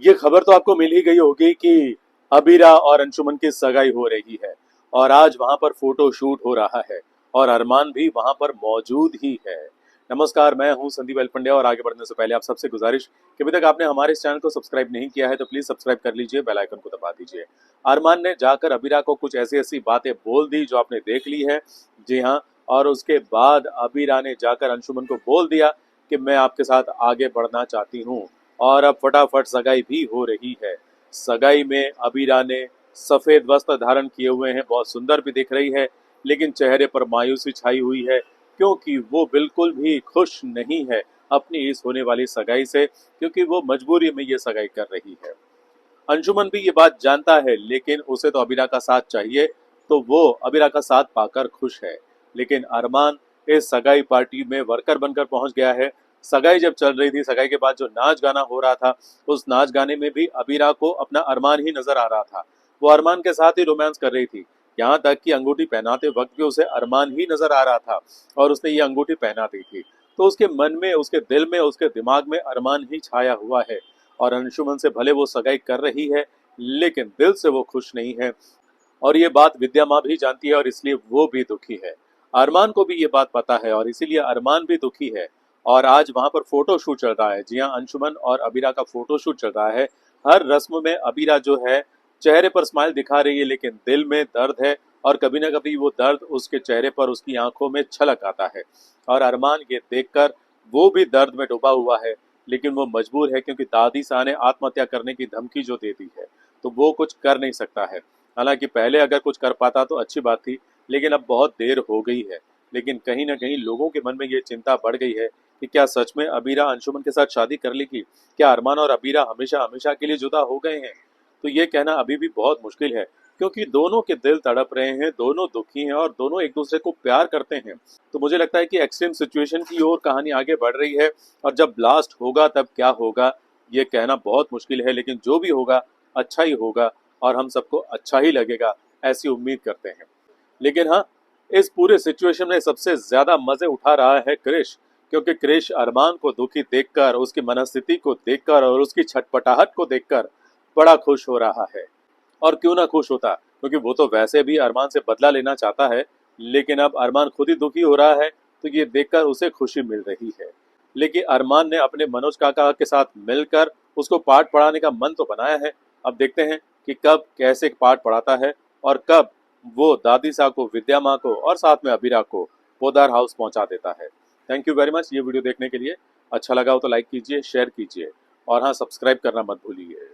ये खबर तो आपको मिल ही गई होगी कि अबीरा और अंशुमन की सगाई हो रही है और आज वहां पर फोटो शूट हो रहा है और अरमान भी वहां पर मौजूद ही है। नमस्कार, मैं हूं संदीप एल पंड्या और आगे बढ़ने से पहले आप सबसे गुजारिश कि अभी तक आपने हमारे इस चैनल को सब्सक्राइब नहीं किया है तो प्लीज सब्सक्राइब कर लीजिए, बेल आइकन को दबा दीजिए। अरमान ने जाकर अबीरा को कुछ ऐसी ऐसी बातें बोल दी जो आपने देख ली है। जी हाँ, और उसके बाद अबीरा ने जाकर अंशुमन को बोल दिया कि मैं आपके साथ आगे बढ़ना चाहती हूँ और अब फटाफट सगाई भी हो रही है। सगाई में अबीरा ने सफेद वस्त्र धारण किए हुए हैं, बहुत सुंदर भी दिख रही है, लेकिन चेहरे पर मायूसी छाई हुई है क्योंकि वो बिल्कुल भी खुश नहीं है अपनी इस होने वाली सगाई से, क्योंकि वो मजबूरी में ये सगाई कर रही है। अंशुमन भी ये बात जानता है, लेकिन उसे तो अबीरा का साथ चाहिए, तो वो अबीरा का साथ पाकर खुश है। लेकिन अरमान इस सगाई पार्टी में वर्कर बनकर पहुंच गया है। सगाई जब चल रही थी, सगाई के बाद जो नाच गाना हो रहा था, उस नाच गाने में भी अबीरा को अपना अरमान ही नजर आ रहा था। वो अरमान के साथ ही रोमांस कर रही थी, यहाँ तक कि अंगूठी पहनाते वक्त भी उसे अरमान ही नजर आ रहा था और उसने ये अंगूठी पहना दी थी। तो उसके मन में, उसके दिल में, उसके दिमाग में अरमान ही छाया हुआ है और अंशुमन से भले वो सगाई कर रही है, लेकिन दिल से वो खुश नहीं है। और ये बात विद्या माँ भी जानती है और इसलिए वो भी दुखी है। अरमान को भी ये बात पता है और इसीलिए अरमान भी दुखी है। और आज वहां पर फोटो शूट चल रहा है। जी हाँ, अंशुमन और अबीरा का फोटो शूट चल रहा है। हर रस्म में अबीरा जो है चेहरे पर स्माइल दिखा रही है, लेकिन दिल में दर्द है और कभी ना कभी वो दर्द उसके चेहरे पर, उसकी आंखों में छलक आता है। और अरमान ये देखकर वो भी दर्द में डूबा हुआ है, लेकिन वो मजबूर है क्योंकि दादी शाह ने आत्महत्या करने की धमकी जो दे दी है, तो वो कुछ कर नहीं सकता है। हालांकि पहले अगर कुछ कर पाता तो अच्छी बात थी, लेकिन अब बहुत देर हो गई है। लेकिन कहीं ना कहीं लोगों के मन में ये चिंता बढ़ गई है कि क्या सच में अबीरा अंशुमन के साथ शादी कर लेगी? क्या अरमान और अबीरा हमेशा हमेशा के लिए जुदा हो गए हैं? तो ये कहना अभी भी बहुत मुश्किल है, क्योंकि दोनों के दिल तड़प रहे हैं, दोनों दुखी हैं और दोनों एक दूसरे को प्यार करते हैं। तो मुझे लगता है कि एक्सट्रीम सिचुएशन की ओर कहानी आगे बढ़ रही है और जब ब्लास्ट होगा तब क्या होगा ये कहना बहुत मुश्किल है, लेकिन जो भी होगा अच्छा ही होगा और हम सबको अच्छा ही लगेगा, ऐसी उम्मीद करते हैं। लेकिन हाँ, इस पूरे सिचुएशन में सबसे ज्यादा मजे उठा रहा है क्रिश, क्योंकि क्रिश अरमान को दुखी देखकर, उसकी मनस्थिति को देखकर और उसकी छटपटाहट को देखकर बड़ा खुश हो रहा है। और क्यों ना खुश होता, क्योंकि वो तो वैसे भी अरमान से बदला लेना चाहता है, लेकिन अब अरमान खुद ही दुखी हो रहा है तो ये देखकर उसे खुशी मिल रही है। लेकिन अरमान ने अपने मनोज काका के साथ मिलकर उसको पाठ पढ़ाने का मन तो बनाया है। अब देखते हैं कि कब कैसे पाठ पढ़ाता है और कब वो दादी साहब को, विद्या माँ को और साथ में अबीरा को पोदार हाउस पहुंचा देता है। थैंक यू वेरी मच ये वीडियो देखने के लिए। अच्छा लगा हो तो लाइक कीजिए, शेयर कीजिए और हाँ, सब्सक्राइब करना मत भूलिए।